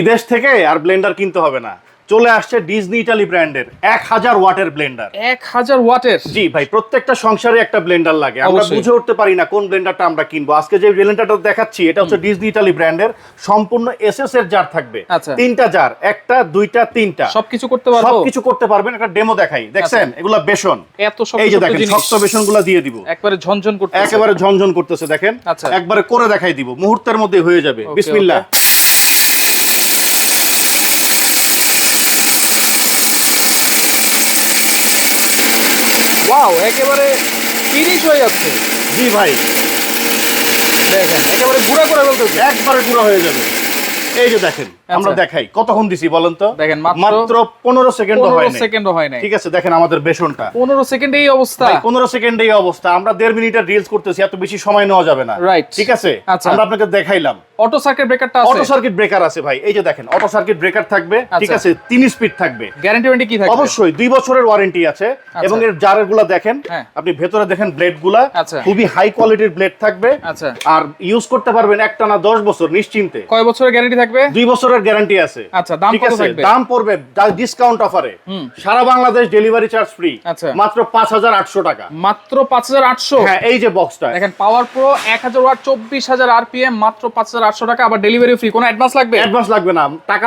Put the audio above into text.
বিদেশ থেকে আর ব্লেন্ডার কিনতে হবে না, চলে আসছে ডিজনি ইটালি ব্র্যান্ডের 1000 ওয়াটের ব্লেন্ডার। 1000 ওয়াটের? জি ভাই, প্রত্যেকটা সংসারে একটা ব্লেন্ডার লাগে, আমরা অবশ্যই। বুঝে উঠতে পারি না কোন ব্লেন্ডারটা আমরা কিনবো। আজকে যে ব্লেন্ডারটা দেখাচ্ছি এটা হচ্ছে ডিজনি ইটালি ব্র্যান্ডের, সম্পূর্ণ এসএস এর জার থাকবে। আচ্ছা। 3টা জার, একটা দুইটা তিনটা, সবকিছু করতে পারবো? সবকিছু করতে পারবেন। একটা ডেমো দেখাই, দেখছেন এগুলা বেসন, এত শক্ত এই যে শক্ত দেখেন জিনিস। শক্ত বেসনগুলা দিয়ে দিব, একবারে ঝনঝন করতেছে। একেবারে ঝনঝন করতেছে, দেখেন। আচ্ছা। একবারে করে দেখাই দিব, মুহূর্তের মধ্যে হয়ে যাবে। ওকে, বিসমিল্লাহ। ওয়াও, একেবারে ফিনিশ হয়ে যাচ্ছে। জি ভাই, দেখেন একেবারে গুঁড়া করে ফেলতেছে। একবারে পুরো হয়ে যাবে। এই যে দেখেন, আমরা আচ্ছা। দেখাই কতক্ষণ দিছি বলেন তো। দেখেন, মাত্র 15 সেকেন্ড হয় 15 নাই। সেকেন্ডও হয় নাই। ঠিক আছে, দেখেন আমাদের বেসনটা 15 সেকেন্ডে এই অবস্থা। ভাই 15 সেকেন্ডে এই অবস্থা। আমরা 1.5 মিনিটের রিলস করতেছি, এত বেশি সময় নেওয়া যাবে না। Right. ঠিক আছে, আচ্ছা। আমরা আপনাকে দেখাইলাম। অটো সার্কিট ব্রেকারটা আছে? অটো সার্কিট ব্রেকার আছে ভাই, এই যে দেখেন অটো সার্কিট ব্রেকার থাকবে। ঠিক আচ্ছা। আছে, 3 স্পিড থাকবে। গ্যারান্টি ওয়ারেন্টি কি থাকবে? অবশ্যই 2 বছরের ওয়ারেন্টি আছে। এবং এর জারের গুলা দেখেন, হ্যাঁ। আপনি ভেতরে দেখেন ব্লেড গুলা আচ্ছা। খুবই হাই কোয়ালিটির ব্লেড থাকবে। আচ্ছা। আর ইউজ করতে পারবেন একটানা 10 বছর নিশ্চিন্তে। কয় বছরের গ্যারান্টি থাকবে? 2 বছরের গ্যারান্টি আছে। আচ্ছা, দাম ঠিক কত আছে, থাকবে? দাম পড়বে ডিসকাউন্ট অফারে সারা বাংলাদেশ ডেলিভারি চার্জ ফ্রি। আচ্ছা। মাত্র 5800 টাকা। মাত্র 5800? হ্যাঁ, এই যে বক্সটা দেখেন, পাওয়ার প্রো 1000 ওয়াট 24000 আরপিএম, মাত্র 5800 টাকা। আবার ডেলিভারি ফ্রি, কোনো অ্যাডভান্স লাগবে? অ্যাডভান্স লাগবে না, টাকা